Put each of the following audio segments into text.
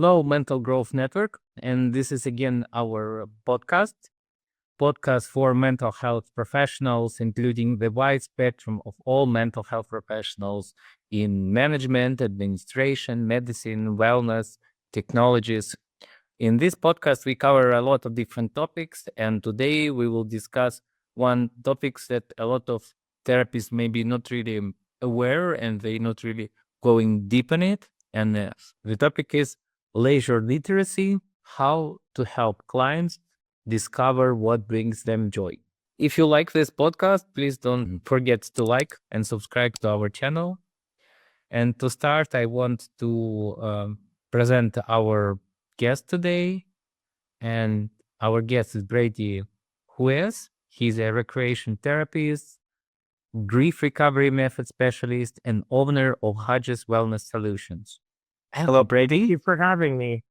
Hello, Mental Growth Network. And this is again our podcast for mental health professionals, including the wide spectrum of all mental health professionals in management, administration, medicine, wellness, technologies. In this podcast, we cover a lot of different topics, and today we will discuss one topics that a lot of therapists may be not really aware and they not really going deep in it. And the topic is leisure literacy, how to help clients discover what brings them joy. If you like this podcast, please don't forget to like and subscribe to our channel. And to start, I want to present our guest today. And our guest is Brady Hughes. He's a recreation therapist, grief recovery method specialist, and owner of Hughes Wellness Solutions. Hello, Brady. Thank you for having me.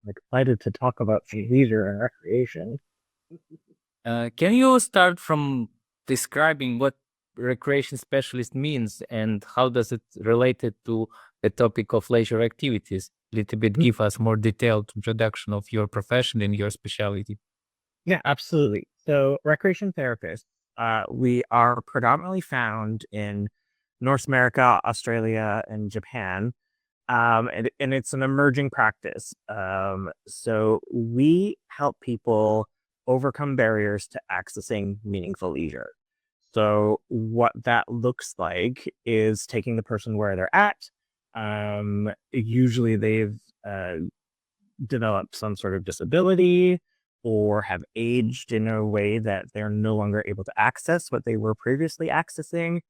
I'm excited to talk about some leisure and recreation. Can you start from describing what recreation specialist means and how does it relate it to the topic of leisure activities? A little bit give us more detailed introduction of your profession and your specialty. Yeah, absolutely. So recreation therapists, we are predominantly found in North America, Australia, and Japan. And it's an emerging practice. So we help people overcome barriers to accessing meaningful leisure. So what that looks like is taking the person where they're at. Usually they've developed some sort of disability or have aged in a way that they're no longer able to access what they were previously accessing,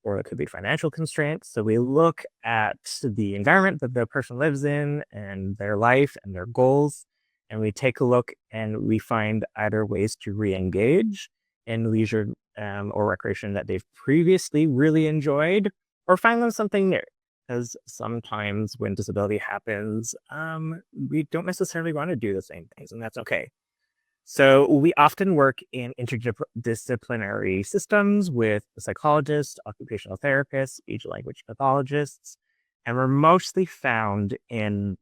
or it could be financial constraints. So we look at the environment that the person lives in and their life and their goals, and we take a look and we find either ways to re-engage in leisure or recreation that they've previously really enjoyed, or find them something new. Because sometimes when disability happens, we don't necessarily want to do the same things, and that's okay. So we often work in interdisciplinary systems with psychologists, occupational therapists, speech language pathologists, and we're mostly found in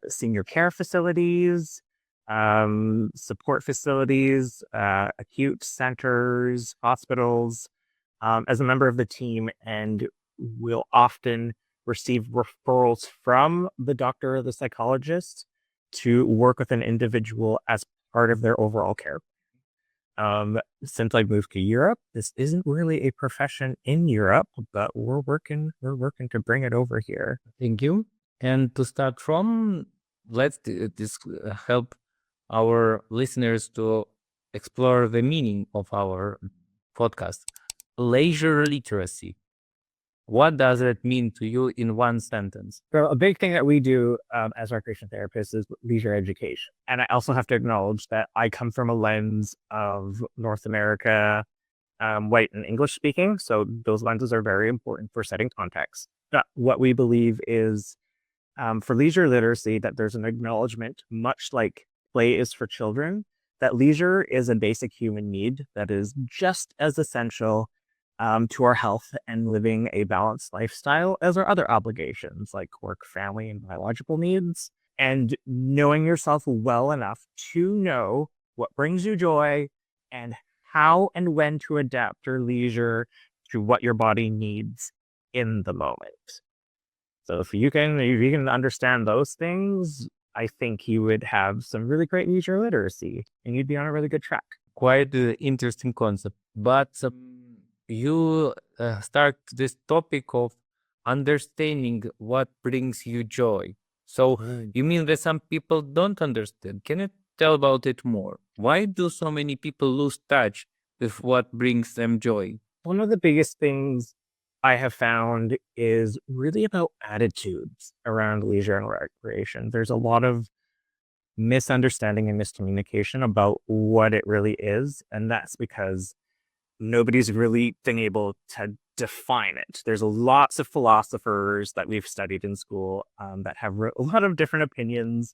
senior care facilities, support facilities, acute centers, hospitals, as a member of the team, and we'll often receive referrals from the doctor or the psychologist to work with an individual as part of their overall care. Since I moved to Europe, this isn't really a profession in Europe, but we're working to bring it over here. Thank you. And to start from, let's help our listeners to explore the meaning of our podcast. Leisure literacy. What does it mean to you in one sentence? So a big thing that we do as recreation therapists is leisure education. And I also have to acknowledge that I come from a lens of North America, white and English speaking. So those lenses are very important for setting context. But what we believe is for leisure literacy, that there's an acknowledgement, much like play is for children, that leisure is a basic human need that is just as essential to our health and living a balanced lifestyle as our other obligations like work, family, and biological needs. And knowing yourself well enough to know what brings you joy and how and when to adapt your leisure to what your body needs in the moment. So if you can understand those things, I think you would have some really great leisure literacy and you'd be on a really good track. Quite an interesting concept. But you start this topic of understanding what brings you joy. So you mean that some people don't understand? Can you tell about it more? Why do so many people lose touch with what brings them joy? One of the biggest things I have found is really about attitudes around leisure and recreation. There's a lot of misunderstanding and miscommunication about what it really is. And that's because nobody's really been able to define it. There's lots of philosophers that we've studied in school that have a lot of different opinions.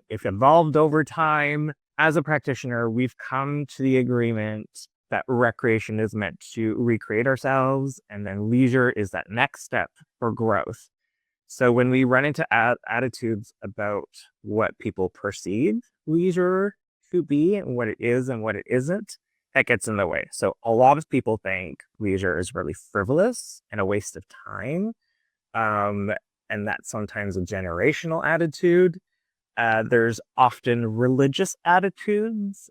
It's evolved over time. As a practitioner, we've come to the agreement that recreation is meant to recreate ourselves, and then leisure is that next step for growth. So when we run into attitudes about what people perceive leisure to be and what it is and what it isn't, that gets in the way. So a lot of people think leisure is really frivolous and a waste of time. Um, and that's sometimes a generational attitude. There's often religious attitudes.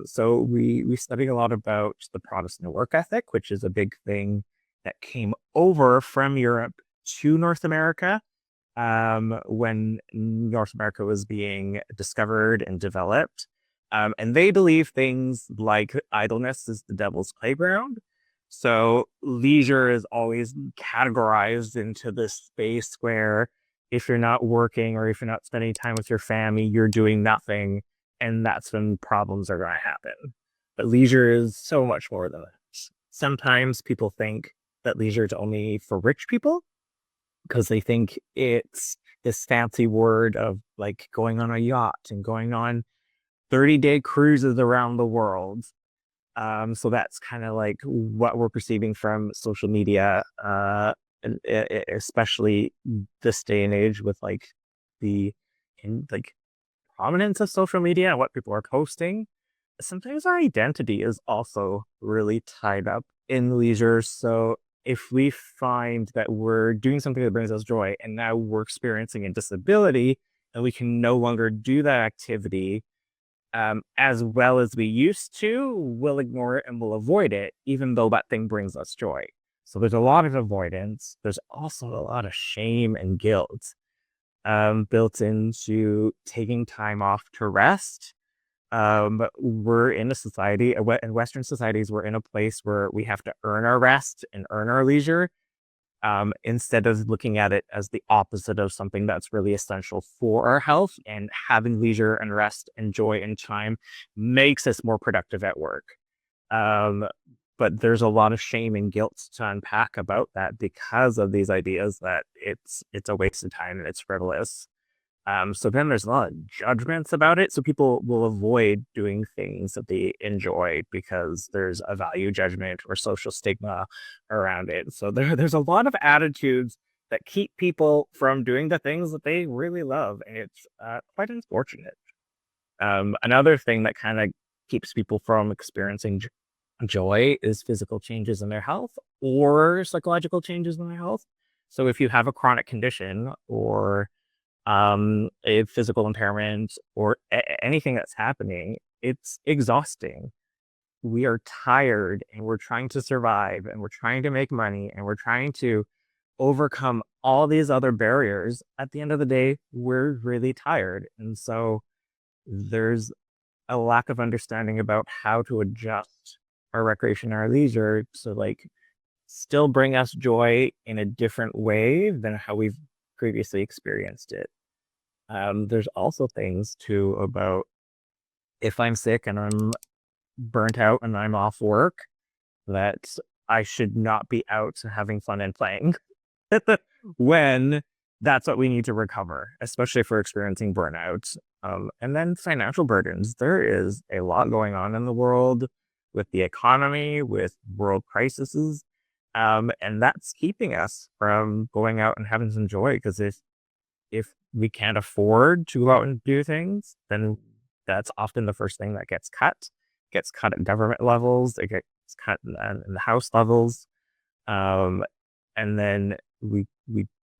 So we study a lot about the Protestant work ethic, which is a big thing that came over from Europe to North America when North America was being discovered and developed. And they believe things like idleness is the devil's playground. So leisure is always categorized into this space where if you're not working or if you're not spending time with your family, you're doing nothing. And that's when problems are going to happen. But leisure is so much more than that. Sometimes people think that leisure is only for rich people because they think it's this fancy word of like going on a yacht and going on 30-day cruises around the world. So that's kind of like what we're perceiving from social media, and especially this day and age with like the like prominence of social media and what people are posting. Sometimes our identity is also really tied up in leisure. So if we find that we're doing something that brings us joy and now we're experiencing a disability and we can no longer do that activity as well as we used to, we'll ignore it and we'll avoid it, even though that thing brings us joy. So there's a lot of avoidance. There's also a lot of shame and guilt built into taking time off to rest. We're in a society, in Western societies, we're in a place where we have to earn our rest and earn our leisure, instead of looking at it as the opposite of something that's really essential for our health. And having leisure and rest and joy and time makes us more productive at work. But there's a lot of shame and guilt to unpack about that because of these ideas that it's a waste of time and it's frivolous. So then there's a lot of judgments about it. So people will avoid doing things that they enjoy because there's a value judgment or social stigma around it. So there's a lot of attitudes that keep people from doing the things that they really love. And it's quite unfortunate. Another thing that kind of keeps people from experiencing joy is physical changes in their health or psychological changes in their health. So if you have a chronic condition or a physical impairment or anything that's happening, it's exhausting. We are tired and we're trying to survive and we're trying to make money and we're trying to overcome all these other barriers. At the end of the day, we're really tired. And so there's a lack of understanding about how to adjust our recreation, our leisure, so like still bring us joy in a different way than how we've previously experienced it. There's also things too about if I'm sick and I'm burnt out and I'm off work, that I should not be out having fun and playing when that's what we need to recover, especially if we're experiencing burnout. And then financial burdens. There is a lot going on in the world with the economy, with world crises. And that's keeping us from going out and having some joy because if we can't afford to go out and do things, then that's often the first thing that gets cut. Gets cut at government levels. It gets cut in the house levels, and then we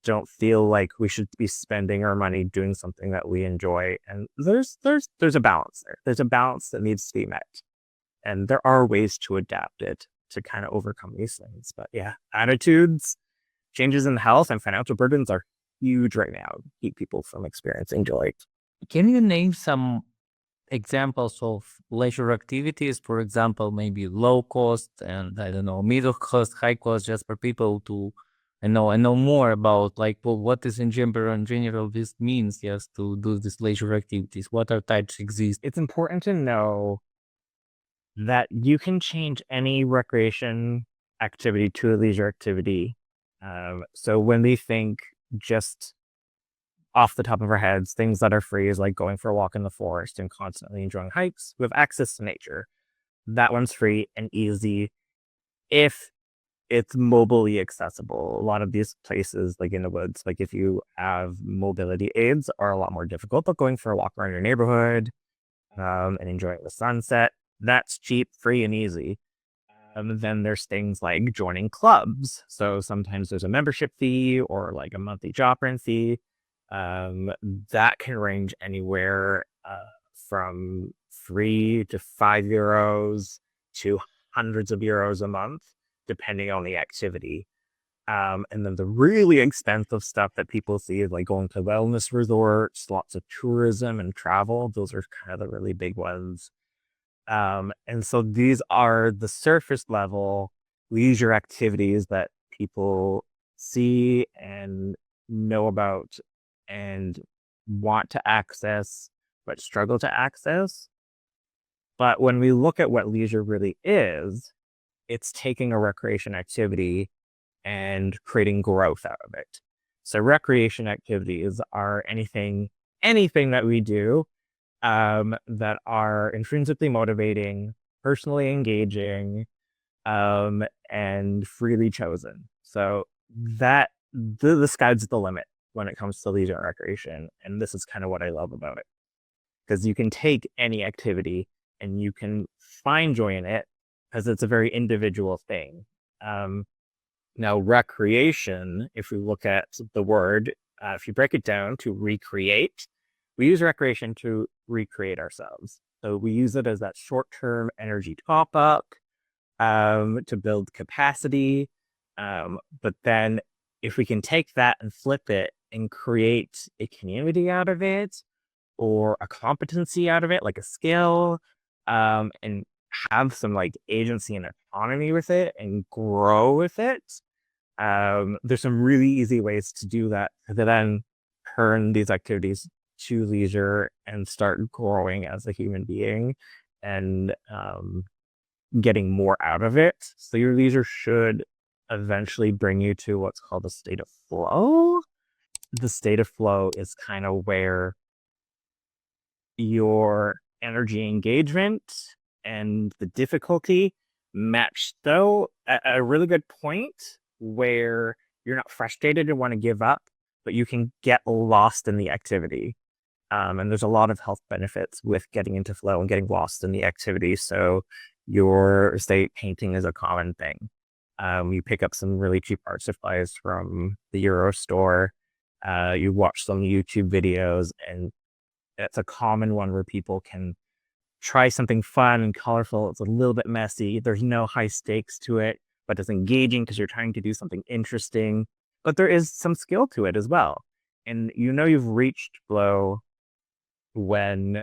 don't feel like we should be spending our money doing something that we enjoy. And there's a balance there. There's a balance that needs to be met, and there are ways to adapt it to kind of overcome these things. But yeah, attitudes, changes in health, and financial burdens are huge right now. Keep people from experiencing joy. Can you name some examples of leisure activities, for example, maybe low cost and I don't know, middle cost, high cost, just for people to I know more about like well, what is in general this means, yes, to do these leisure activities. What are types exist? It's important to know that you can change any recreation activity to a leisure activity. So when we think just off the top of our heads, things that are free is like going for a walk in the forest and constantly enjoying hikes. We have access to nature. That one's free and easy if it's mobilely accessible. A lot of these places, like in the woods, like if you have mobility aids, are a lot more difficult. But going for a walk around your neighborhood, and enjoying the sunset, that's cheap, free, and easy. Then there's things like joining clubs. So sometimes there's a membership fee or like a monthly job rent fee. That can range anywhere from €3 to €5 to hundreds of euros a month, depending on the activity. And then the really expensive stuff that people see is like going to wellness resorts, lots of tourism and travel. Those are kind of the really big ones. And so these are the surface level leisure activities that people see and know about and want to access, but struggle to access. But when we look at what leisure really is, it's taking a recreation activity and creating growth out of it. So recreation activities are anything that we do that are intrinsically motivating, personally engaging, and freely chosen. So that the sky's the limit when it comes to leisure and recreation. And this is kind of what I love about it. Because you can take any activity and you can find joy in it because it's a very individual thing. Now, recreation, if we look at the word, if you break it down to recreate, we use recreation to recreate ourselves. So we use it as that short-term energy top-up to build capacity. But then if we can take that and flip it and create a community out of it or a competency out of it, like a skill, and have some like agency and autonomy with it and grow with it, there's some really easy ways to do that to then turn these activities to leisure and start growing as a human being and getting more out of it. So your leisure should eventually bring you to what's called a state of flow. The state of flow is kind of where your energy engagement and the difficulty match so at a really good point where you're not frustrated and want to give up, but you can get lost in the activity. And there's a lot of health benefits with getting into flow and getting lost in the activity. So your say painting is a common thing. You pick up some really cheap art supplies from the Euro store. You watch some YouTube videos, and it's a common one where people can try something fun and colorful. It's a little bit messy. There's no high stakes to it, but it's engaging because you're trying to do something interesting. But there is some skill to it as well. And you've reached flow when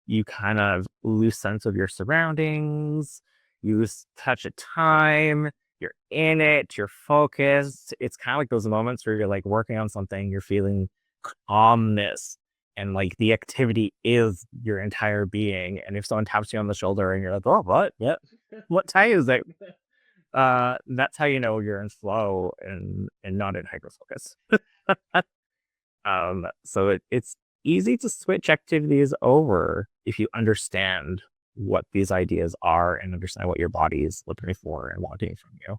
you kind of lose sense of your surroundings, you lose touch of time, you're in it, you're focused. It's kind of like those moments where you're like working on something, you're feeling calmness, and like the activity is your entire being. And if someone taps you on the shoulder and you're like, oh, what? Yeah. What time is it? That's how you know you're in flow and not in hyper focus. So it's easy to switch activities over if you understand what these ideas are and understand what your body is looking for and wanting from you.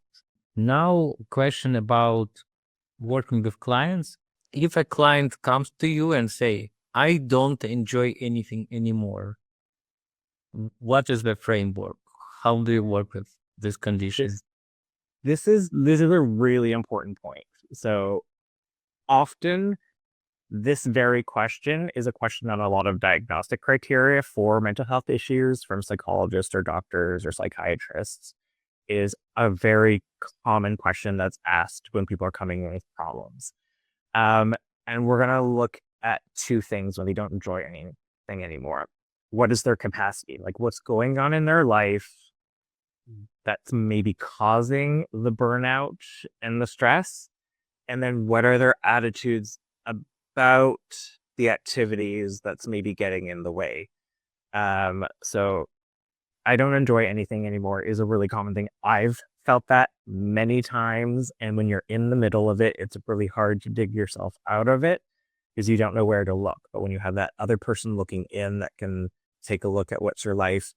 Now, question about working with clients. If a client comes to you and say, I don't enjoy anything anymore, what is the framework? How do you work with this condition? This is a really important point. So often this very question is a question on a lot of diagnostic criteria for mental health issues from psychologists or doctors or psychiatrists is a very common question that's asked when people are coming in with problems. And we're going to look at two things when they don't enjoy anything anymore. What is their capacity? Like what's going on in their life that's maybe causing the burnout and the stress? And then what are their attitudes about the activities that's maybe getting in the way? So I don't enjoy anything anymore is a really common thing. I've felt that many times. And when you're in the middle of it, it's really hard to dig yourself out of it because you don't know where to look. But when you have that other person looking in that can take a look at what's your life,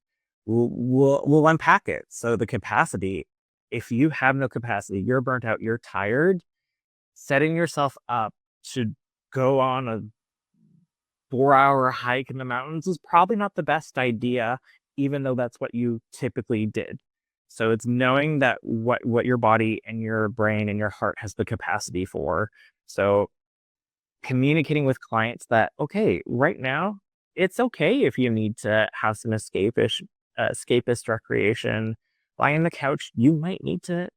we'll unpack it. So the capacity, if you have no capacity, you're burnt out, you're tired, setting yourself up to go on a 4-hour hike in the mountains is probably not the best idea, even though that's what you typically did. So it's knowing that what your body and your brain and your heart has the capacity for. So communicating with clients that, okay, right now, it's okay if you need to have some escapist recreation. Lie on the couch, you might need to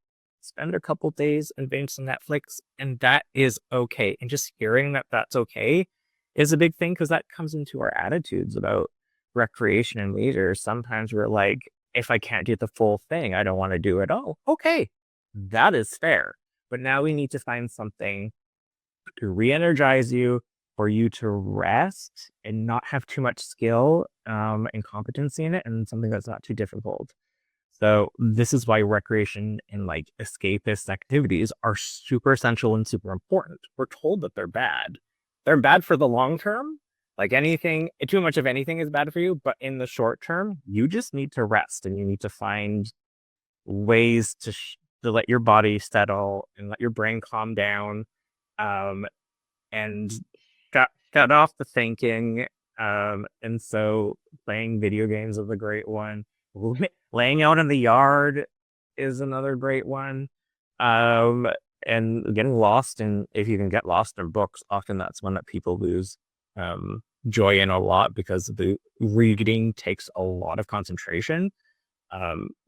spend a couple days and binge some Netflix, and that is okay. And just hearing that that's okay is a big thing because that comes into our attitudes about recreation and leisure. Sometimes we're like, if I can't do the full thing, I don't want to do it. Oh, okay, that is fair. But now we need to find something to re-energize you, for you to rest and not have too much skill and competency in it, and something that's not too difficult. So this is why recreation and like escapist activities are super essential and super important. We're told that they're bad. They're bad for the long term. Like anything, too much of anything is bad for you. But in the short term, you just need to rest and you need to find ways to let your body settle and let your brain calm down, um, and cut off the thinking. And so playing video games is a great one. Laying out in the yard is another great one. Um, and getting lost in, if you can get lost in books, often that's one that people lose joy in a lot because the reading takes a lot of concentration.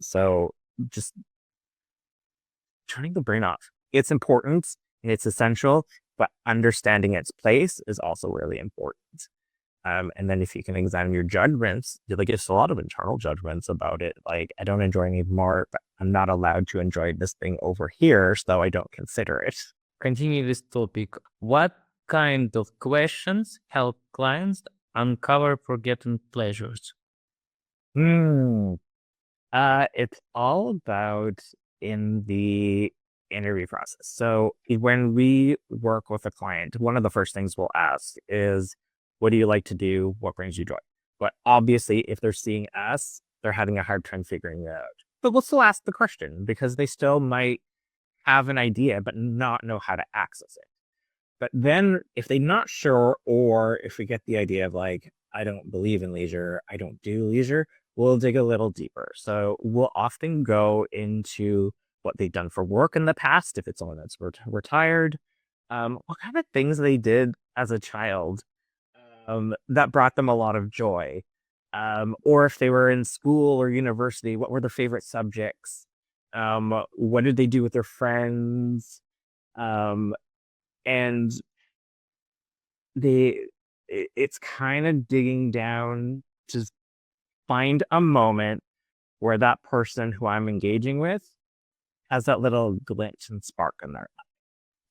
So just turning the brain off. It's important and it's essential, but understanding its place is also really important. And then if you can examine your judgments, like it's a lot of internal judgments about it. Like, I don't enjoy anymore, but I'm not allowed to enjoy this thing over here, so I don't consider it. Continue this topic. What kind of questions help clients uncover forgotten pleasures? It's all about in the interview process. So when we work with a client, one of the first things we'll ask is, what do you like to do? What brings you joy? But obviously, if they're seeing us, they're having a hard time figuring it out. But we'll still ask the question because they still might have an idea, but not know how to access it. But then if they're not sure, or if we get the idea of like, I don't believe in leisure, I don't do leisure, we'll dig a little deeper. So we'll often go into what they've done for work in the past, if it's someone that's retired, what kind of things they did as a child that brought them a lot of joy. Or if they were in school or university, what were their favorite subjects? What did they do with their friends? Um, and it's kind of digging down to find a moment where that person who I'm engaging with has that little glitch and spark in their eye.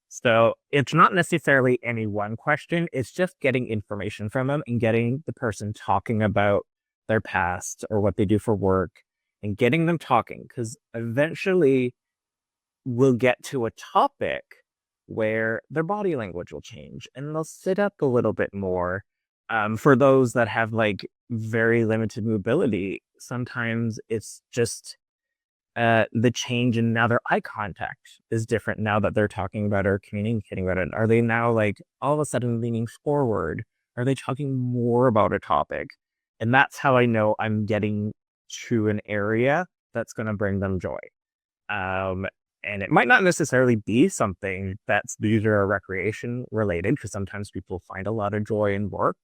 So it's not necessarily any one question. It's just getting information from them and getting the person talking about their past or what they do for work and getting them talking, because eventually we'll get to a topic where their body language will change and they'll sit up a little bit more. For those that have like very limited mobility, sometimes it's just the change in now their eye contact is different now that they're talking about or communicating about it. Are they now like all of a sudden leaning forward? Are they talking more about a topic? And that's how I know I'm getting to an area that's going to bring them joy. Um, and it might not necessarily be something that's leisure or recreation related, because sometimes people find a lot of joy in work.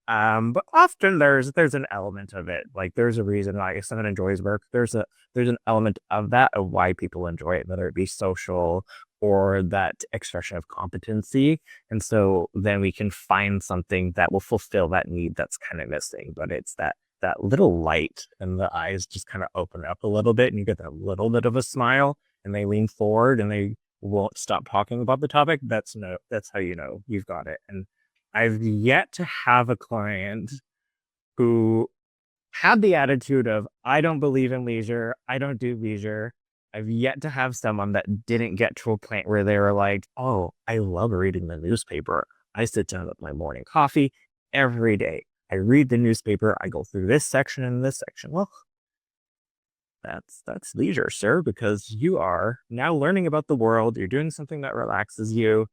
But often there's an element of it. Like there's a reason why if someone enjoys work, there's an element of that of why people enjoy it, whether it be social or that expression of competency. And so then we can find something that will fulfill that need that's kind of missing. But it's that little light and the eyes just kind of open up a little bit and you get that little bit of a smile and they lean forward and they won't stop talking about the topic. That's how you know you've got it. And I've yet to have a client who had the attitude of, I don't believe in leisure, I don't do leisure. I've yet to have someone that didn't get to a point where they were like, oh, I love reading the newspaper. I sit down with my morning coffee every day. I read the newspaper. I go through this section and this section. Well, That's leisure, sir, because you are now learning about the world. You're doing something that relaxes you.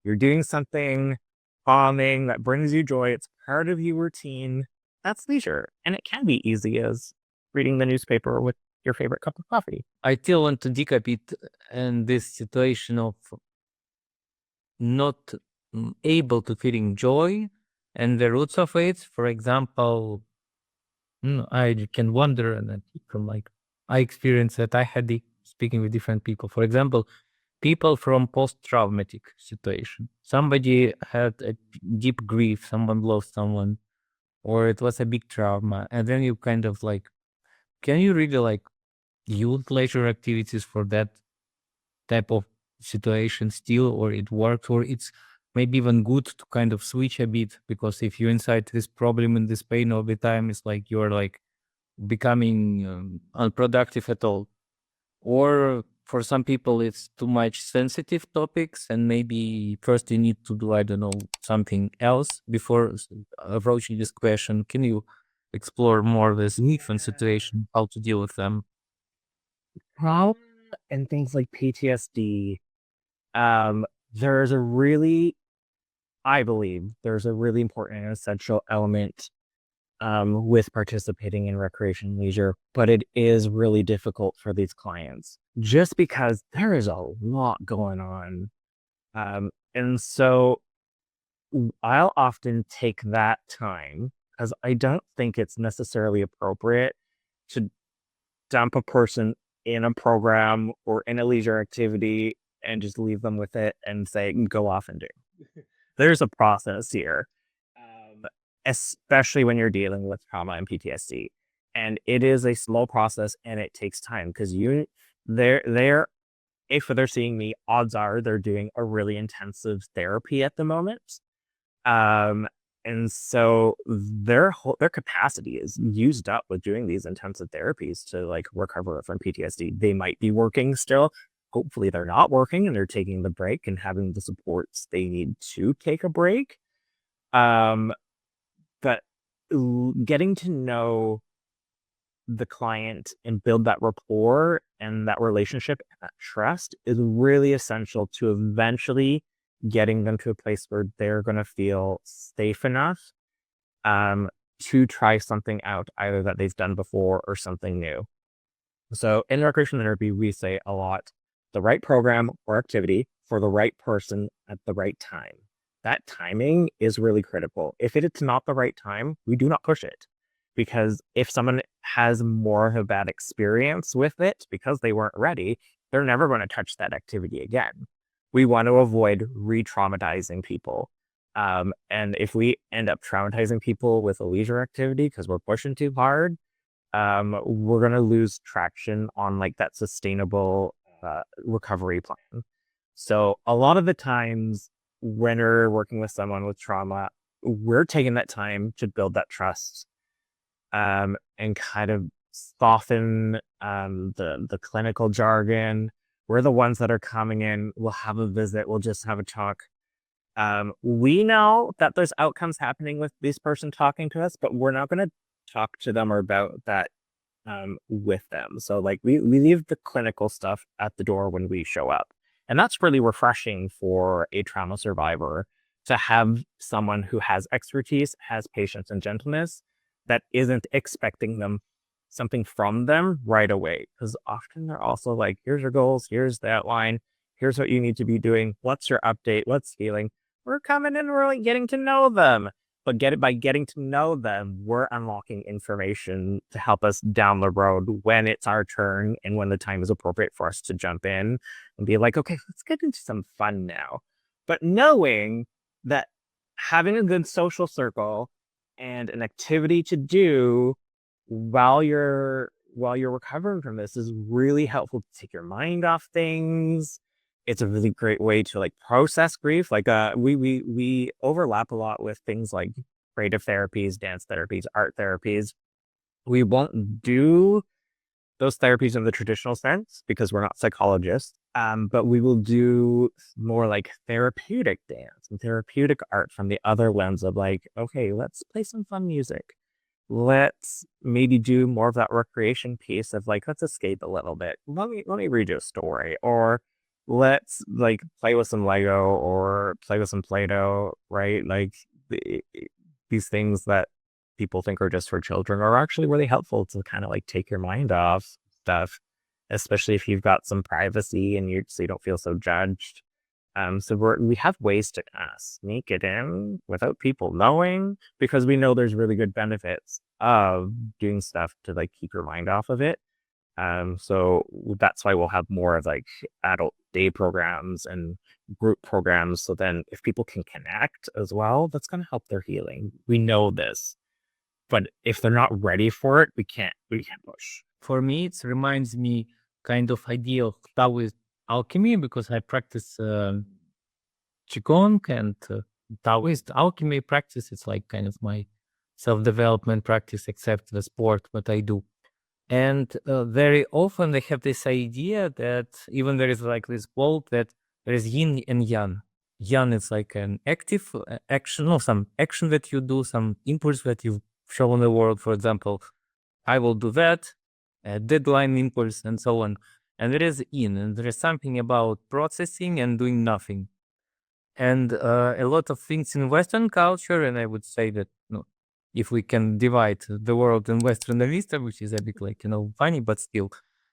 You're doing something calming that brings you joy. It's part of your routine. That's leisure. And it can be easy as reading the newspaper with your favorite cup of coffee. I still want to dig a bit in this situation of not able to feeling joy and the roots of it. For example, I can wonder, and then from like I experienced that I had speaking with different people. For example, people from post-traumatic situation. Somebody had a deep grief, someone lost someone, or it was a big trauma, and then you kind of like, can you really like use leisure activities for that type of situation still, or it works, or it's maybe even good to kind of switch a bit, because if you're inside this problem and this pain all the time, it's like you're like becoming unproductive at all. Or for some people it's too much sensitive topics, and maybe first you need to do, I don't know, something else before approaching this question. Can you explore more this different situation, how to deal with them? Trauma and things like PTSD, there's a really, I believe, there's a really important and essential element with participating in recreation and leisure, but it is really difficult for these clients just because there is a lot going on. And so I'll often take that time because I don't think it's necessarily appropriate to dump a person in a program or in a leisure activity and just leave them with it and say, go off and do. There's a process here, especially when you're dealing with trauma and PTSD. And it is a slow process and it takes time because they're, if they're seeing me, odds are they're doing a really intensive therapy at the moment. Um, and so their capacity is used up with doing these intensive therapies to like recover from PTSD. They might be working still. Hopefully they're not working and they're taking the break and having the supports they need to take a break. Um, but getting to know the client and build that rapport and that relationship and that trust is really essential to eventually getting them to a place where they're going to feel safe enough to try something out, either that they've done before or something new. So in recreational therapy, we say a lot, the right program or activity for the right person at the right time. That timing is really critical. If it's not the right time, we do not push it. Because if someone has more of a bad experience with it because they weren't ready, they're never going to touch that activity again. We want to avoid re-traumatizing people. And if we end up traumatizing people with a leisure activity because we're pushing too hard, we're going to lose traction on like that sustainable recovery plan. So a lot of the times when we're working with someone with trauma, we're taking that time to build that trust and kind of soften the clinical jargon. We're the ones that are coming in. We'll have a visit. We'll just have a talk. We know that there's outcomes happening with this person talking to us, but we're not going to talk to them or about that with them. So like we leave the clinical stuff at the door when we show up. And that's really refreshing for a trauma survivor to have someone who has expertise, has patience and gentleness, that isn't expecting something from them right away. Because often they're also like, here's your goals, here's the outline, here's what you need to be doing, what's your update, what's healing. We're coming in, we're like getting to know them. But by getting to know them, we're unlocking information to help us down the road when it's our turn and when the time is appropriate for us to jump in and be like, okay, let's get into some fun now. But knowing that having a good social circle and an activity to do while you're recovering from this is really helpful to take your mind off things. It's a really great way to like process grief. Like we overlap a lot with things like creative therapies, dance therapies, art therapies. We won't do those therapies in the traditional sense because we're not psychologists. But we will do more like therapeutic dance and therapeutic art from the other lens of like, okay, let's play some fun music. let's maybe do more of that recreation piece of like, let's escape a little bit. Let me read you a story, or let's like play with some Lego or play with some Play-Doh, right? Like the, these things that people think are just for children are actually really helpful to kind of like take your mind off stuff, especially if you've got some privacy and so you don't feel so judged. So we have ways to kind of sneak it in without people knowing, because we know there's really good benefits of doing stuff to like keep your mind off of it. So that's why we'll have more of like adult day programs and group programs. So then if people can connect as well, that's going to help their healing. We know this, but if they're not ready for it, we can't push. For me, it reminds me kind of idea of Taoist alchemy because I practice Qigong and Taoist alchemy practice. It's like kind of my self-development practice, except the sport, what I do. And very often they have this idea that even there is like this quote that there is yin and yang. Yang is like an active action, no, some action that you do, some impulse that you show in the world. For example, I will do that, a deadline impulse, and so on. And there is yin, and there is something about processing and doing nothing. And a lot of things in Western culture, and I would say that if we can divide the world in Western and Eastern, which is a bit like funny, but still,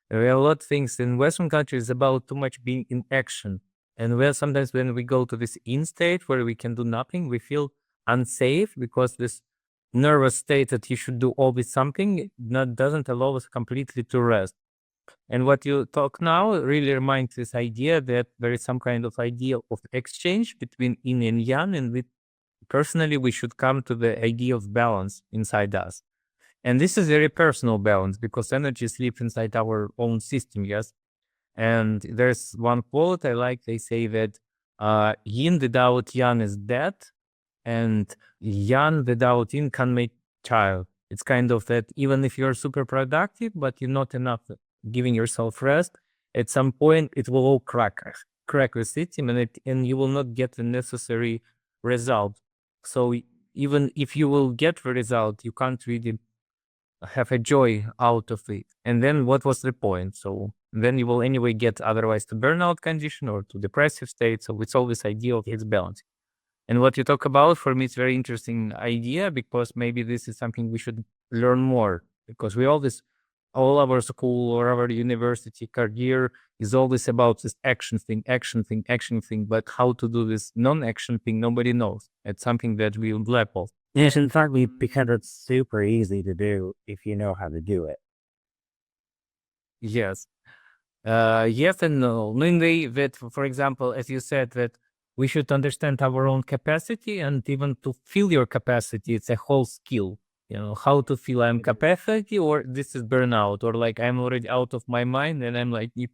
there are a lot of things in Western countries about too much being in action. And where sometimes when we go to this in state where we can do nothing, we feel unsafe because this nervous state that you should do always something doesn't allow us completely to rest. And what you talk now really reminds this idea that there is some kind of idea of exchange between yin and yang, and personally, we should come to the idea of balance inside us. And this is very personal balance because energy sleeps inside our own system, yes. And there's one quote I like. They say that yin without yang is dead, and yang without yin can make child. It's kind of that even if you're super productive, but you're not enough giving yourself rest, at some point it will all crack the system, and you will not get the necessary result. So even if you will get the result, you can't really have a joy out of it. And then what was the point? So then you will anyway get otherwise to burnout condition or to depressive state. So it's always idea of its balance. And what you talk about, for me, it's very interesting idea because maybe this is something we should learn more, because we always, all our school or our university career is always about this action thing, action thing, action thing. But how to do this non-action thing, nobody knows. It's something that we lack of. Yes, in fact, because it's super easy to do if you know how to do it. Yes. Yes and no. Mainly that, for example, as you said, that we should understand our own capacity, and even to feel your capacity, it's a whole skill. How to feel I'm capacity, or this is burnout, or like I'm already out of my mind and I'm like need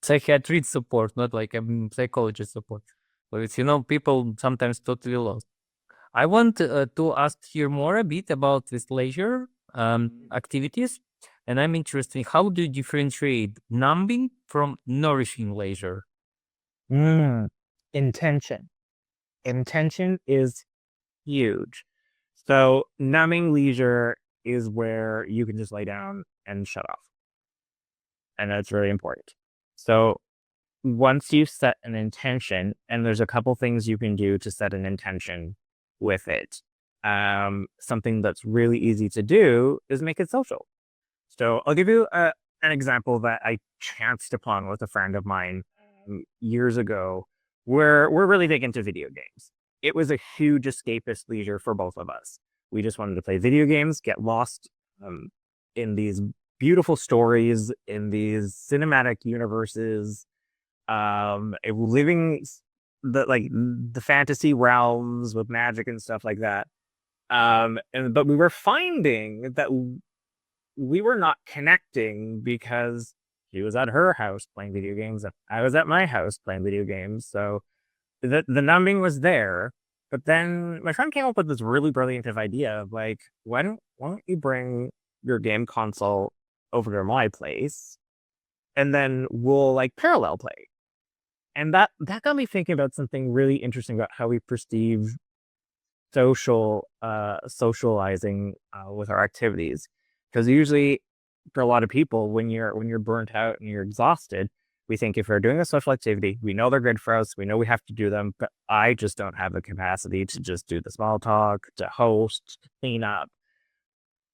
psychiatric support, not like I'm psychologist support. But it's, people sometimes totally lost. I want to ask here more a bit about this leisure activities. And I'm interested in how do you differentiate numbing from nourishing leisure? Intention. Intention is huge. So numbing leisure is where you can just lay down and shut off. And that's really important. So once you set an intention, and there's a couple things you can do to set an intention with it. Something that's really easy to do is make it social. So I'll give you an example that I chanced upon with a friend of mine years ago, where we're really big into video games. It was a huge escapist leisure for both of us. We just wanted to play video games, get lost in these beautiful stories, in these cinematic universes, living the fantasy realms with magic and stuff like that. But we were finding that we were not connecting because she was at her house playing video games and I was at my house playing video games. So the numbing was there. But then my friend came up with this really brilliant idea of like, why don't you bring your game console over to my place, and then we'll like parallel play. And that got me thinking about something really interesting about how we perceive socializing with our activities. Because usually for a lot of people, when you're burnt out and you're exhausted, we think if we're doing a social activity, we know they're good for us, we know we have to do them, but I just don't have the capacity to just do the small talk, to host, to clean up.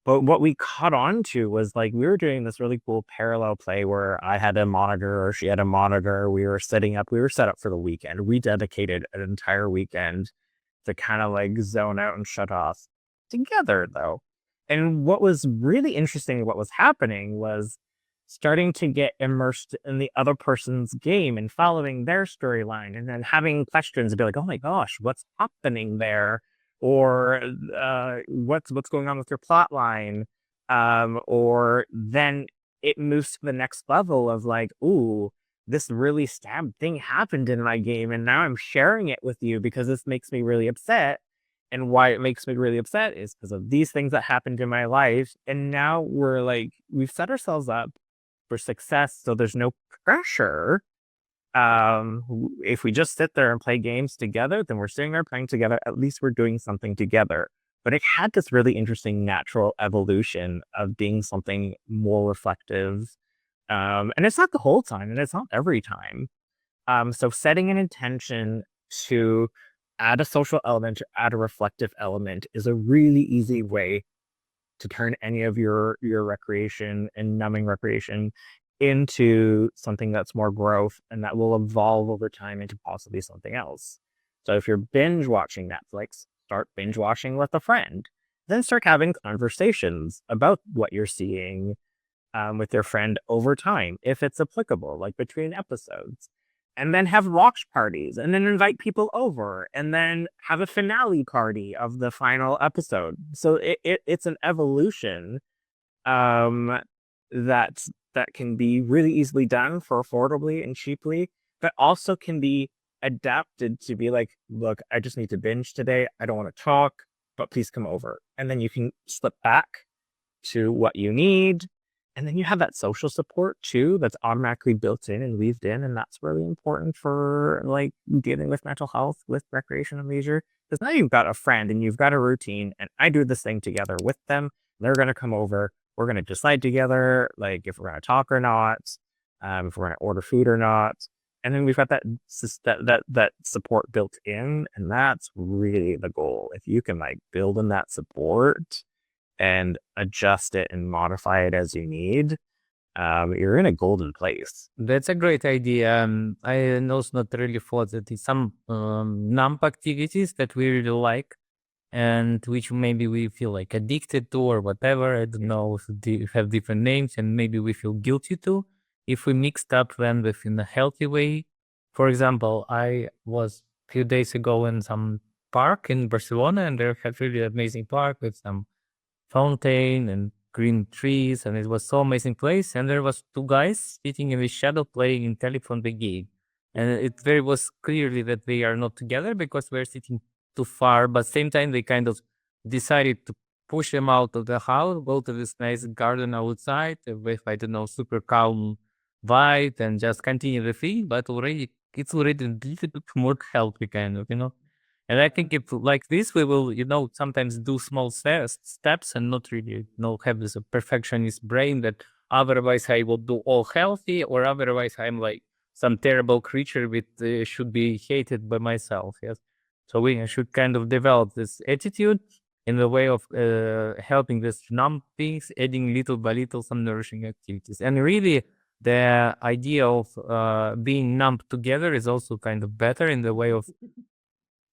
But what we caught on to was like we were doing this really cool parallel play where I had a monitor or she had a monitor. We were set up for the weekend. We dedicated an entire weekend to kind of like zone out and shut off together though. And what was really interesting, what was happening was starting to get immersed in the other person's game and following their storyline and then having questions and be like, oh my gosh, what's happening there? Or what's going on with your plot line? Or then it moves to the next level of like, ooh, this really stab thing happened in my game and now I'm sharing it with you because this makes me really upset. And why it makes me really upset is because of these things that happened in my life. And now we've set ourselves up for success. So there's no pressure. If we just sit there and play games together, then we're sitting there playing together. At least we're doing something together. But it had this really interesting natural evolution of being something more reflective. And it's not the whole time and it's not every time. So setting an intention to add a social element or add a reflective element is a really easy way to turn any of your recreation and numbing recreation into something that's more growth and that will evolve over time into possibly something else. So if you're binge watching Netflix, start binge watching with a friend. Then start having conversations about what you're seeing with your friend over time, if it's applicable, like between episodes. And then have watch parties and then invite people over and then have a finale party of the final episode. So it's an evolution um, that can be really easily done for affordably and cheaply, but also can be adapted to be like, look, I just need to binge today. I don't want to talk, but please come over. And then you can slip back to what you need. And then you have that social support too that's automatically built in and weaved in. And that's really important for like dealing with mental health with recreation and leisure. Because now you've got a friend and you've got a routine, and I do this thing together with them. They're going to come over. We're going to decide together, like if we're going to talk or not, if we're going to order food or not. And then we've got that support built in. And that's really the goal. If you can like build in that support, and adjust it and modify it as you need, you're in a golden place. That's a great idea. I also not really thought that it's some numb activities that we really like and which maybe we feel like addicted to or whatever. I don't know if they have different names and maybe we feel guilty to if we mixed up them within a healthy way. For example, I was a few days ago in some park in Barcelona and they had really amazing park with some fountain and green trees, and it was so amazing place. And there was two guys sitting in the shadow playing in telephone the game, and it very was clearly that they are not together because we're sitting too far. But same time, they kind of decided to push them out of the house, go to this nice garden outside with I don't know super calm vibe, and just continue the thing. But already it's already a little bit more healthy, kind of, you know. And I think if like this, we will, you know, sometimes do small steps and not really, you know, have this perfectionist brain that otherwise I will do all healthy or otherwise I'm like some terrible creature with should be hated by myself. Yes. So we should kind of develop this attitude in the way of helping this numb things, adding little by little some nourishing activities. And really, the idea of being numb together is also kind of better in the way of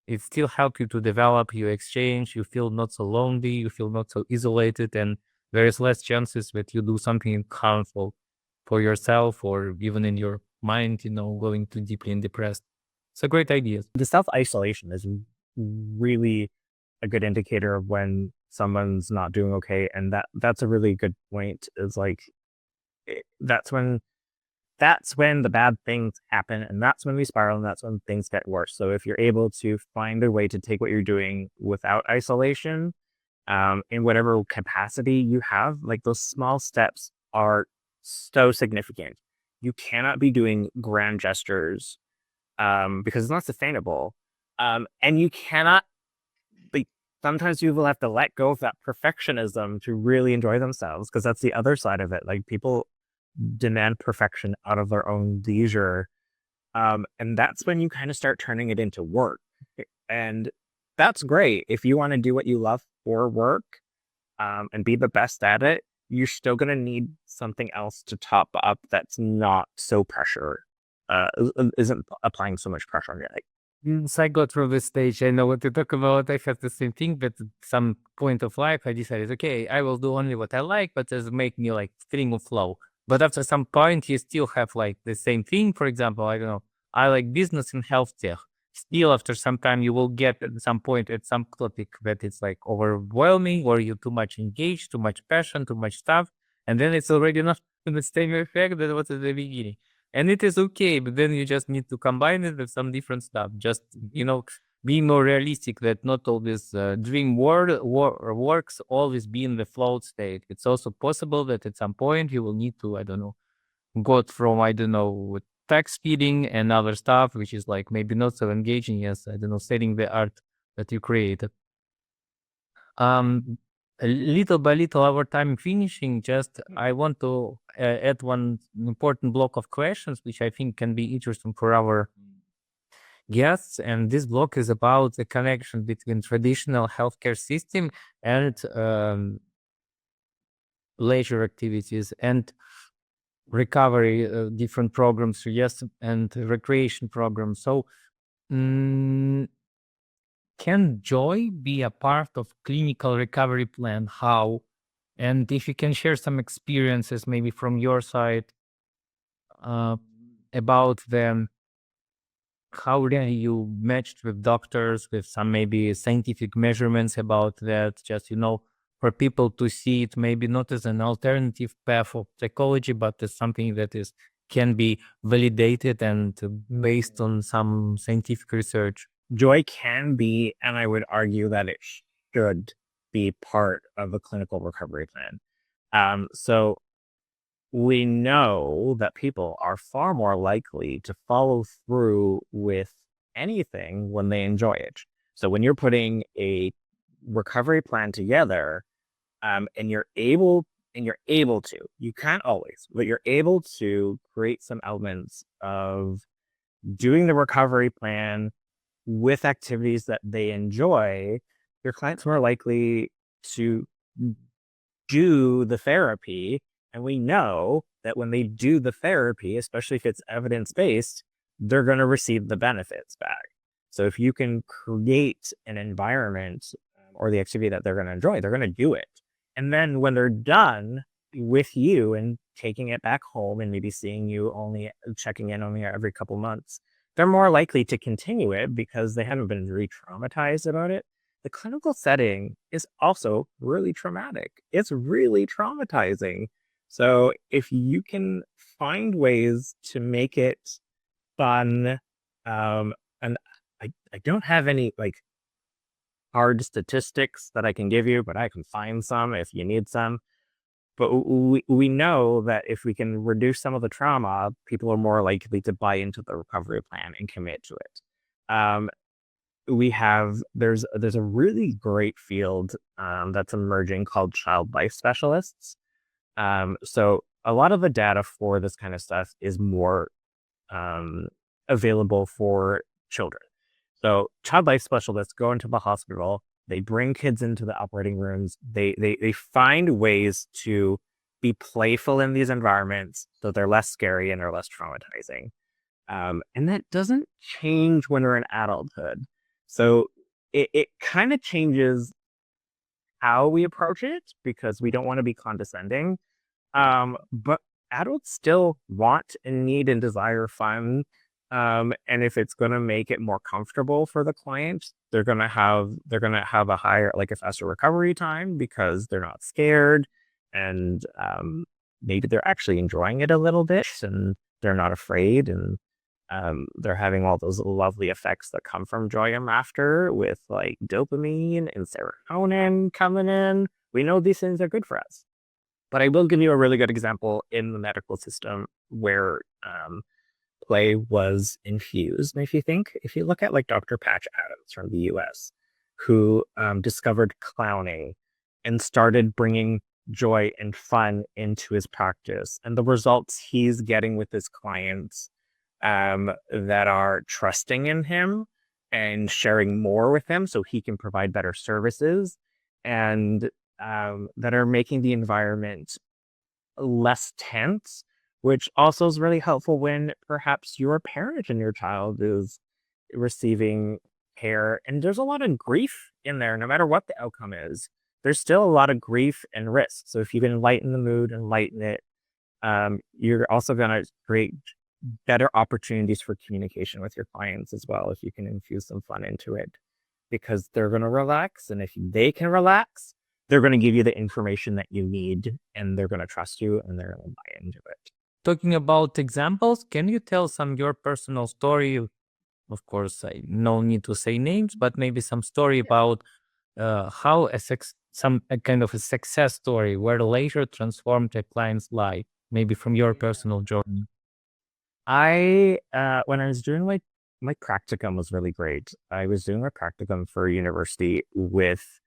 it still help you to develop, you exchange, you feel not so lonely, you feel not so isolated, and there is less chances that you do something harmful for yourself or even in your mind, you know, going too deeply and depressed. It's a great idea. The self-isolation is really a good indicator of when someone's not doing okay. And that's a really good point is like, that's when the bad things happen and that's when we spiral and that's when things get worse. So if you're able to find a way to take what you're doing without isolation, in whatever capacity you have, like those small steps are so significant. You cannot be doing grand gestures because it's not sustainable. And you cannot, like, sometimes people have to let go of that perfectionism to really enjoy themselves, because that's the other side of it. Like, people demand perfection out of their own leisure. And that's when you kind of start turning it into work. And that's great. If you want to do what you love for work, and be the best at it, you're still going to need something else to top up that's not so pressure, isn't applying so much pressure on your life. Once I go through this stage, I know what to talk about. I have the same thing, but at some point of life, I decided, okay, I will do only what I like, but it's make me like feeling of flow. But after some point, you still have like the same thing. For example, I don't know, I like business and health tech. Still, after some time, you will get at some point at some topic that it's like overwhelming, or you too much engaged, too much passion, too much stuff, and then it's already not the same effect that was at the beginning. And it is okay, but then you just need to combine it with some different stuff. Just, being more realistic that not always dream works always be in the flow state. It's also possible that at some point you will need to, I don't know, go from, I don't know, text feeding and other stuff, which is like maybe not so engaging as, I don't know, setting the art that you created. Little by little, our time finishing, just I want to add one important block of questions, which I think can be interesting for our guests. And this block is about the connection between traditional healthcare system and leisure activities and recovery, different programs, yes, and recreation programs. So, can joy be a part of clinical recovery plan? How? And if you can share some experiences, maybe from your side, about them, how really you matched with doctors, with some maybe scientific measurements about that, just, for people to see it maybe not as an alternative path of psychology, but as something that can be validated and based on some scientific research. Joy can be, and I would argue that it should be, part of a clinical recovery plan. So we know that people are far more likely to follow through with anything when they enjoy it. So when you're putting a recovery plan together, and you're able to, you can't always, but you're able to create some elements of doing the recovery plan with activities that they enjoy, your clients are more likely to do the therapy. And we know that when they do the therapy, especially if it's evidence-based, they're going to receive the benefits back. So if you can create an environment or the activity that they're going to enjoy, they're going to do it. And then when they're done with you and taking it back home and maybe seeing you checking in only every couple months, they're more likely to continue it because they haven't been re-traumatized about it. The clinical setting is also really traumatic. It's really traumatizing. So if you can find ways to make it fun, and I don't have any like hard statistics that I can give you, but I can find some if you need some. But we know that if we can reduce some of the trauma, people are more likely to buy into the recovery plan and commit to it. There's a really great field that's emerging called child life specialists. So a lot of the data for this kind of stuff is more available for children. So child life specialists go into the hospital, they bring kids into the operating rooms, they find ways to be playful in these environments so they're less scary and they're less traumatizing. And that doesn't change when we're in adulthood. So it kind of changes how we approach it because we don't want to be condescending. But adults still want and need and desire fun. And if it's going to make it more comfortable for the client, they're going to have a higher, like a faster recovery time because they're not scared, and maybe they're actually enjoying it a little bit and they're not afraid, and they're having all those lovely effects that come from joy and laughter with like dopamine and serotonin coming in. We know these things are good for us. But I will give you a really good example in the medical system where play was infused. And if you look at like Dr. Patch Adams from the US, who discovered clowning and started bringing joy and fun into his practice. And the results he's getting with his clients that are trusting in him and sharing more with him so he can provide better services, and that are making the environment less tense, which also is really helpful when perhaps you're a parent and your child is receiving care. And there's a lot of grief in there, no matter what the outcome is. There's still a lot of grief and risk. So if you can lighten the mood and lighten it, you're also going to create better opportunities for communication with your clients as well if you can infuse some fun into it, because they're going to relax. And if they can relax, they're going to give you the information that you need, and they're going to trust you, and they're going to buy into it. Talking about examples, can you tell some your personal story? Of course, I no need to say names, but maybe some story about how a kind of a success story where leisure transformed a client's life, maybe from your personal journey. When I was doing my practicum was really great. I was doing my practicum for a university with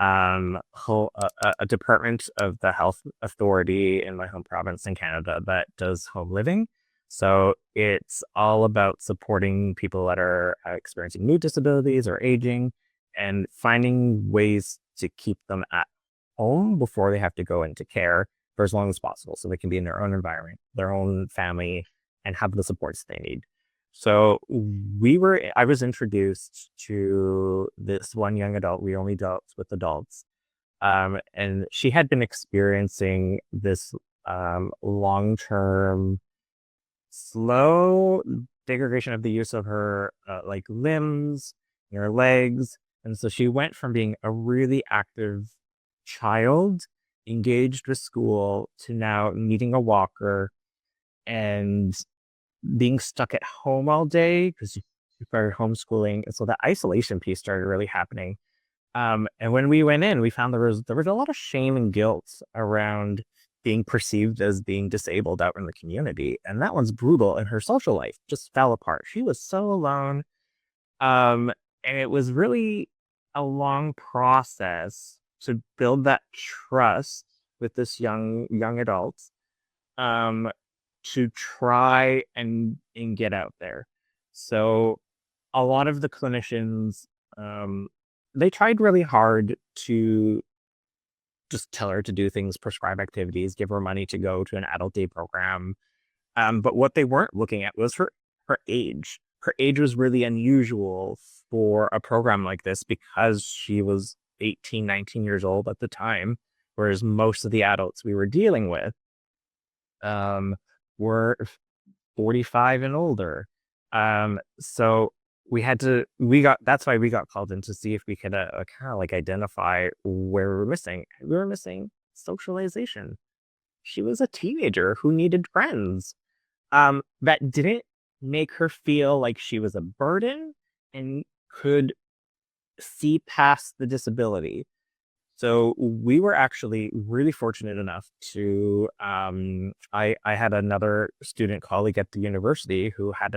a department of the health authority in my home province in Canada that does home living. So it's all about supporting people that are experiencing mood disabilities or aging, and finding ways to keep them at home before they have to go into care for as long as possible, so they can be in their own environment, their own family, and have the supports they need. So I was introduced to this one young adult. We only dealt with adults. And she had been experiencing this long-term slow degradation of the use of her like limbs and her legs. And so she went from being a really active child, engaged with school, to now needing a walker and being stuck at home all day because you started homeschooling. And so the isolation piece started really happening. And when we went in, we found there was a lot of shame and guilt around being perceived as being disabled out in the community. And that one's brutal. And her social life just fell apart. She was so alone. And it was really a long process to build that trust with this young adult, to try and get out there. So a lot of the clinicians, they tried really hard to just tell her to do things, prescribe activities, give her money to go to an adult day program. But what they weren't looking at was her age. Her age was really unusual for a program like this because she was 18, 19 years old at the time, whereas most of the adults we were dealing with were 45 and older. So that's why we got called in to see if we could kind of like identify where we were missing. We were missing socialization. She was a teenager who needed friends. That didn't make her feel like she was a burden and could see past the disability. So we were actually really fortunate enough to, I had another student colleague at the university who had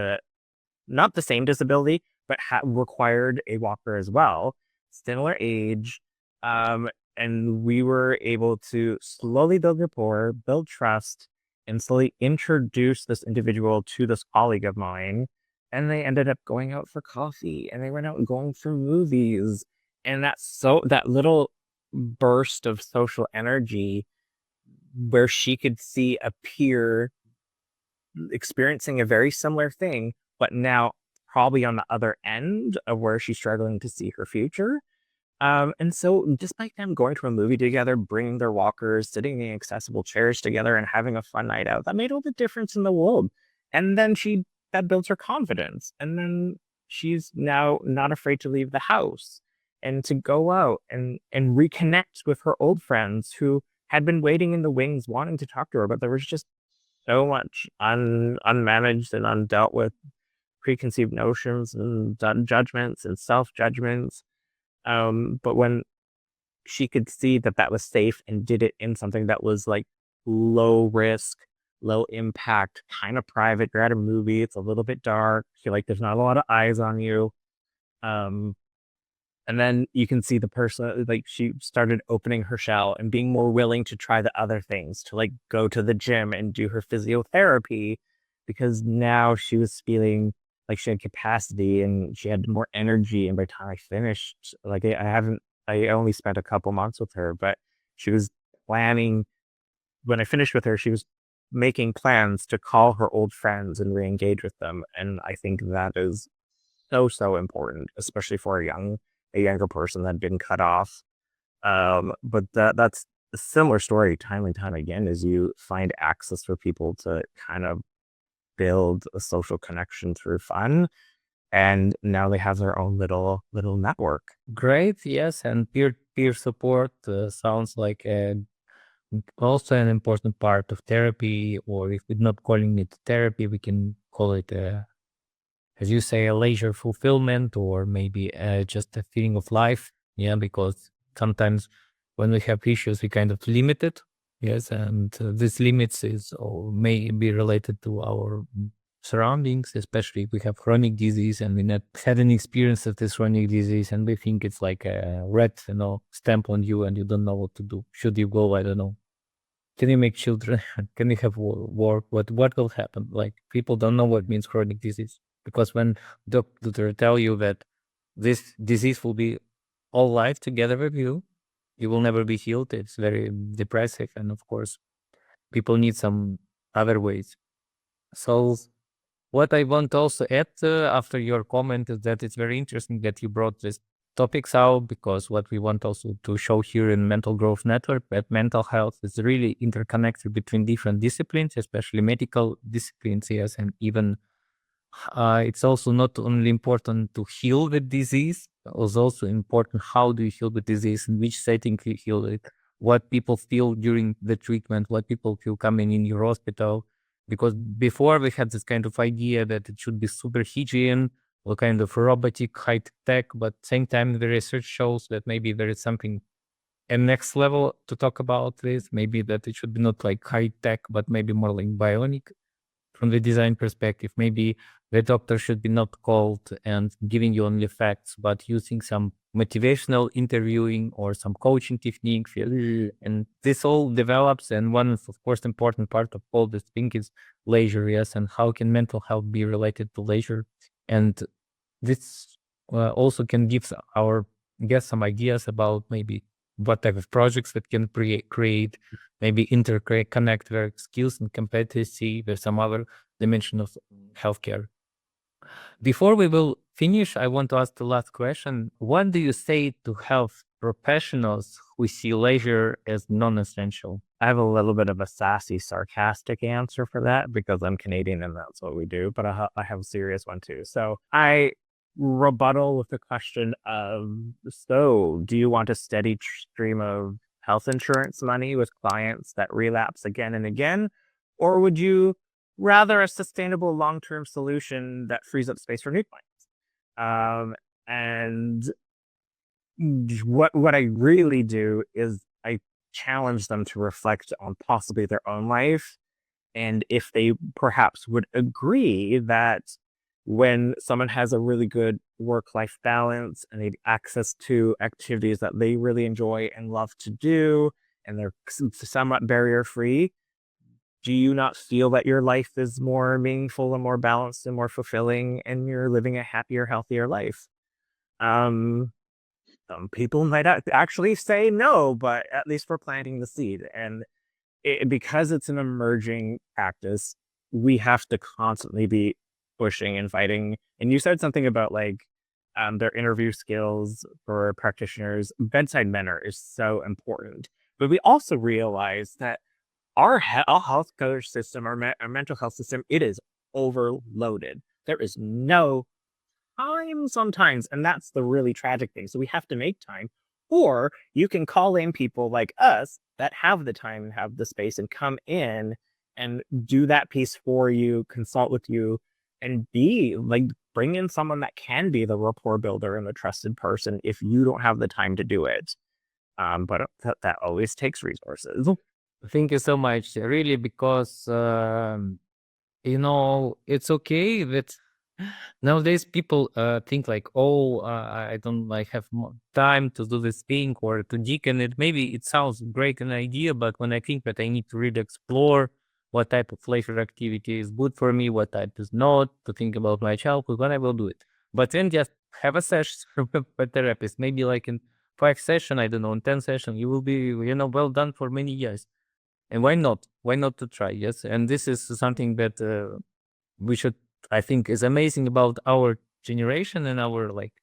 not the same disability, but required a walker as well, similar age. And we were able to slowly build rapport, build trust, and slowly introduce this individual to this colleague of mine. And they ended up going out for coffee, and they went out and going for movies. And that little burst of social energy where she could see a peer experiencing a very similar thing, but now probably on the other end of where she's struggling to see her future. And so despite them going to a movie together, bringing their walkers, sitting in accessible chairs together and having a fun night out, that made all the difference in the world. And then that builds her confidence. And then she's now not afraid to leave the house and to go out and reconnect with her old friends who had been waiting in the wings wanting to talk to her, but there was just so much unmanaged and undealt with preconceived notions and judgments and self-judgments. But when she could see that was safe and did it in something that was like low risk, low impact, kind of private, you're at a movie, it's a little bit dark, you're like, there's not a lot of eyes on you. And then you can see the person, like she started opening her shell and being more willing to try the other things, to like go to the gym and do her physiotherapy, because now she was feeling like she had capacity and she had more energy. And by the time I finished, like I only spent a couple months with her, but she was planning, when I finished with her, she was making plans to call her old friends and re-engage with them. And I think that is so important, especially for a younger person that had been cut off. But that's a similar story time and time again, is you find access for people to kind of build a social connection through fun. And now they have their own little network. Great, yes, and peer support sounds like also an important part of therapy, or if we're not calling it therapy, we can call it, as you say, a leisure fulfillment, or maybe just a feeling of life. Yeah, because sometimes when we have issues, we kind of limit it. Yes, and this limits is or may be related to our surroundings, especially if we have chronic disease and we not had an experience of this chronic disease, and we think it's like a red, stamp on you, and you don't know what to do. Should you go? I don't know. Can you make children? Can you have work? What will happen? Like people don't know what means chronic disease, because when doctor tell you that this disease will be all life together with you, you will never be healed. It's very depressive, and of course, people need some other ways. So what I want to also add after your comment is that it's very interesting that you brought these topics out, because what we want also to show here in Mental Growth Network, that mental health is really interconnected between different disciplines, especially medical disciplines, yes, and even it's also not only important to heal the disease, it's also important how do you heal the disease, in which setting you heal it, what people feel during the treatment, what people feel coming in your hospital. Because before we had this kind of idea that it should be super hygiene or kind of robotic, high tech, but same time the research shows that maybe there is something a next level to talk about this. Maybe that it should be not like high tech, but maybe more like bionic from the design perspective. Maybe the doctor should be not called and giving you only facts, but using some motivational interviewing or some coaching techniques. And this all develops. And one of course, important part of all this thing is leisure. Yes. And how can mental health be related to leisure? And this also can give our guests some ideas about maybe what type of projects that can create, maybe interconnect their skills and competency with some other dimension of healthcare. Before we will finish, I want to ask the last question. What do you say to health professionals who see leisure as non-essential? I have a little bit of a sassy, sarcastic answer for that because I'm Canadian and that's what we do, but I have a serious one too. So I rebuttal with the question of, so do you want a steady stream of health insurance money with clients that relapse again and again? Or would you rather a sustainable long-term solution that frees up space for new clients? And what I really do is I challenge them to reflect on possibly their own life, and if they perhaps would agree that when someone has a really good work-life balance and they have access to activities that they really enjoy and love to do, and they're somewhat barrier-free, do you not feel that your life is more meaningful and more balanced and more fulfilling, and you're living a happier, healthier life? Um, some people might actually say no, but at least we're planting the seed. And because it's an emerging practice, we have to constantly be pushing and fighting. And you said something about like their interview skills for practitioners. Bedside manner is so important. But we also realize that our healthcare system, our mental health system, it is overloaded. There is no time sometimes, and that's the really tragic thing. So we have to make time, or you can call in people like us that have the time and have the space and come in and do that piece for you, consult with you, and be like, bring in someone that can be the rapport builder and the trusted person if you don't have the time to do it. But that always takes resources. Thank you so much. Really, because it's okay that Nowadays, people think like, oh, I don't like have more time to do this thing or to deacon it. Maybe it sounds great an idea, but when I think that I need to really explore what type of leisure activity is good for me, what type is not, to think about my childhood, then I will do it. But then just have a session with a therapist. Maybe like in 5 session, I don't know, in 10 session, you will be, well done for many years. And why not? Why not to try? Yes, and this is something that we should, I think, is amazing about our generation and our like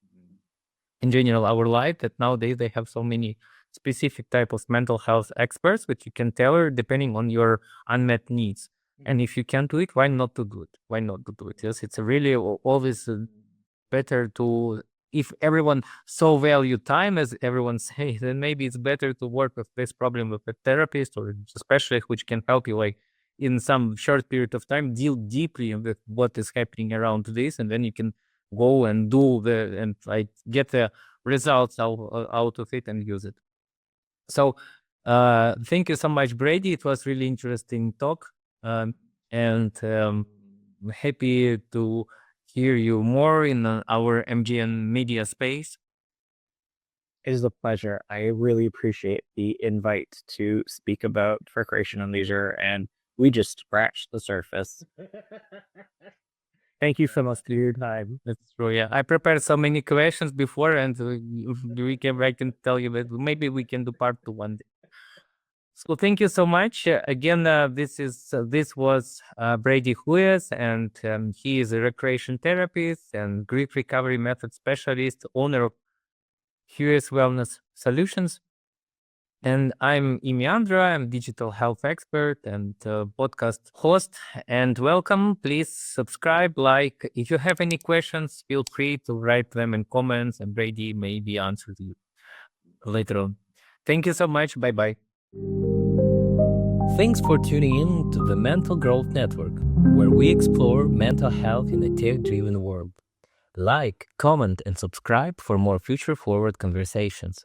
in general our life, that nowadays they have so many specific type of mental health experts which you can tailor depending on your unmet needs. And if you can do it, why not to do it? Why not to do it? Yes, it's a really always better to, if everyone so value time as everyone say, then maybe it's better to work with this problem with a therapist or a specialist which can help you like in some short period of time deal deeply with what is happening around this, and then you can go and do the and like get the results out of it and use it. So thank you so much, Brady. It was really interesting talk, and happy to hear you more in our MGN media space. It is a pleasure. I really appreciate the invite to speak about recreation and leisure, and we just scratched the surface. Thank you so much for your time. That's true. Yeah, I prepared so many questions before, and I can tell you that maybe we can do part 2 one day. So thank you so much. Again, this was Brady Hughes, and he is a recreation therapist and grief recovery method specialist, owner of Hughes Wellness Solutions. And I'm Yi Meandro. I'm digital health expert and podcast host. And welcome. Please subscribe, like. If you have any questions, feel free to write them in comments, and Brady may be answered you later on. Thank you so much. Bye bye. Thanks for tuning in to the Mental Growth Network, where we explore mental health in a tech-driven world. Like, comment, and subscribe for more future-forward conversations.